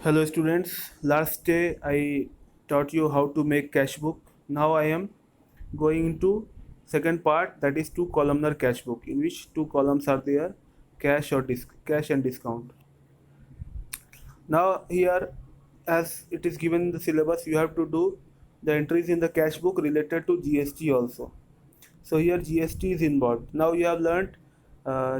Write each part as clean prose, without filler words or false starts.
Hello students, last day I taught you how to make cash book. Now I am going into second part, that is two columnar cash book, in which two columns are there, cash and discount. Now here, as it is given in the syllabus, you have to do the entries in the cash book related to GST also. So here GST is involved. Now you have learnt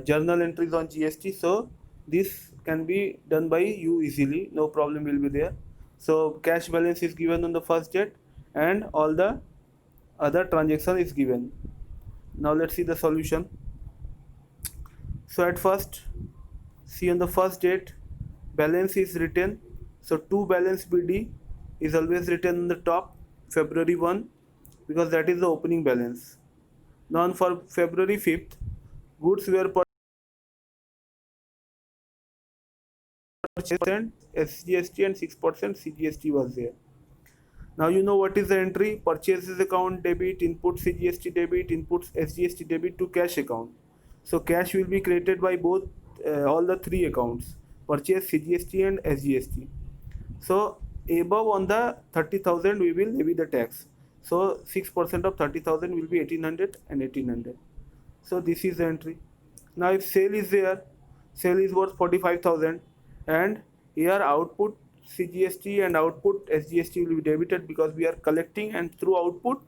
journal entries on GST, so this can be done by you easily, no problem will be there. So cash balance is given on the first date and all the other transaction is given. Now let's see the solution. So at first, see on the first date, balance is written. So to balance BD is always written on the top, February 1, because that is the opening balance. Now for February 5th, goods were purchased, SGST and 6% CGST was there. Now you know what is the entry: purchases account debit, input CGST debit, input SGST debit to cash account. So cash will be created by both all the three accounts: purchase, CGST and SGST. So above on the 30,000 we will levy the tax. So 6% of 30,000 will be 1800 and 1800. So this is the entry. Now if sale is there, sale is worth 45,000 and here output CGST and output SGST will be debited because we are collecting, and through output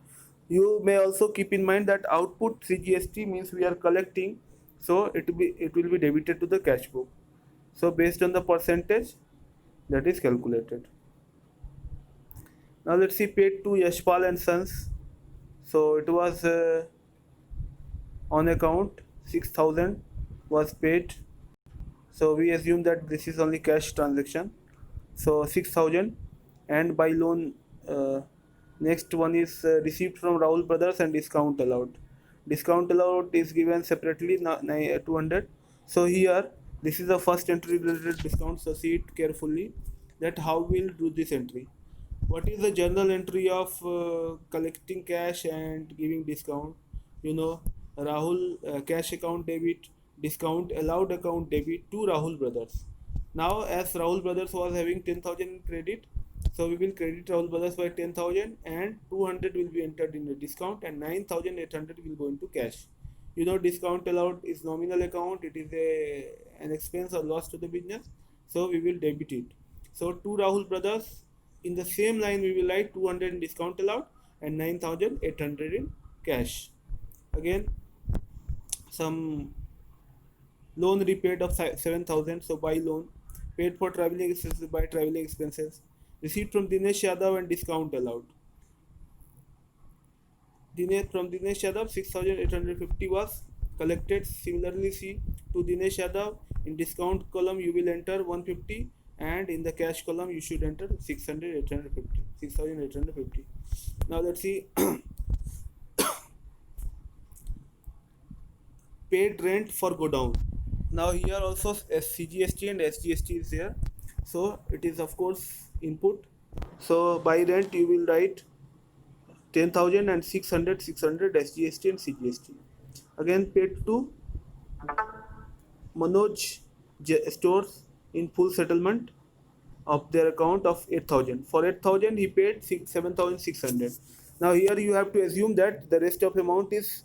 you may also keep in mind that output CGST means we are collecting, so it will be debited to the cash book. So based on the percentage that is calculated. Now let's see paid to Yashpal and Sons. So it was on account 6,000 was paid. So we assume that this is only cash transaction. So 6,000, and by loan, next one is received from Rahul Brothers and discount allowed. Discount allowed is given separately, 200. So here this is the first entry related discount. So see it carefully that how we'll do this entry. What is the journal entry of collecting cash and giving discount? You know, Rahul cash account debit, discount allowed account debit to Rahul Brothers. Now, as Rahul Brothers was having 10,000 in credit, so we will credit Rahul Brothers by 10,000 and 200 will be entered in the discount and 9,800 will go into cash. You know, discount allowed is nominal account, it is an expense or loss to the business, so we will debit it. So to Rahul Brothers, in the same line we will write 200 in discount allowed and 9,800 in cash. Again, some loan repaid of 7,000, so by loan, paid for traveling expenses by traveling expenses, received from Dinesh Yadav and discount allowed. Dinesh Yadav 6,850 was collected. Similarly, see to Dinesh Yadav, in discount column you will enter 150 and in the cash column you should enter 600 850 6,850. Now let's see paid rent for godown. Now here also CGST and SGST is there, so it is of course input. So by rent you will write 10,000 and 600 SGST and CGST. Again paid to Manoj stores in full settlement of their account of 8,000. For 8,000 he paid 7,600. Now here you have to assume that the rest of amount is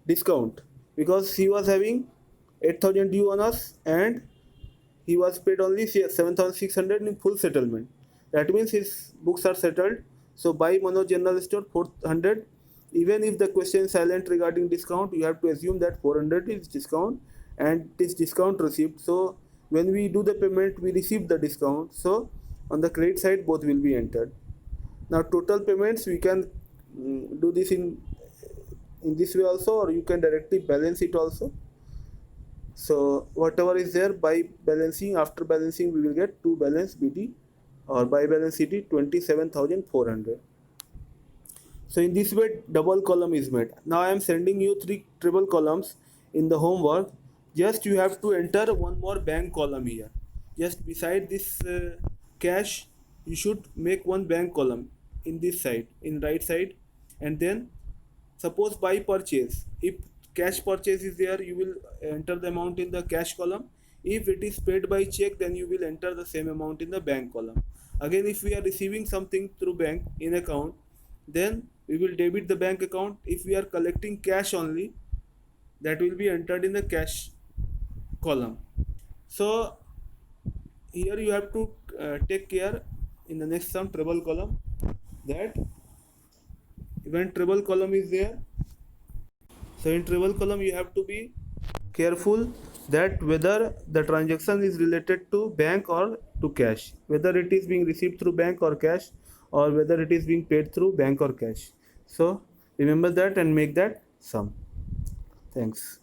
discount because he was having 8,000 due on us and he was paid only 7,600 in full settlement. That means his books are settled. So buy Manoj General Store 400. Even if the question is silent regarding discount, you have to assume that 400 is discount and this discount received. So when we do the payment, we receive the discount. So on the credit side, both will be entered. Now total payments, we can do this in this way also, or you can directly balance it also. So whatever is there by balancing, after balancing we will get to balance BD or by balance CD 27,400. So in this way double column is made. Now I am sending you three triple columns in the homework. Just you have to enter one more bank column here. Just beside this cash you should make one bank column in this side, in right side, and then suppose by purchase, if cash purchase is there, you will enter the amount in the cash column. If it is paid by check, then you will enter the same amount in the bank column. Again, if we are receiving something through bank in account, then we will debit the bank account. If we are collecting cash only, that will be entered in the cash column. So here you have to take care in the next sum treble column, that when treble column is there, so in treble column you have to be careful that whether the transaction is related to bank or to cash, whether it is being received through bank or cash, or whether it is being paid through bank or cash. So remember that and make that sum. Thanks.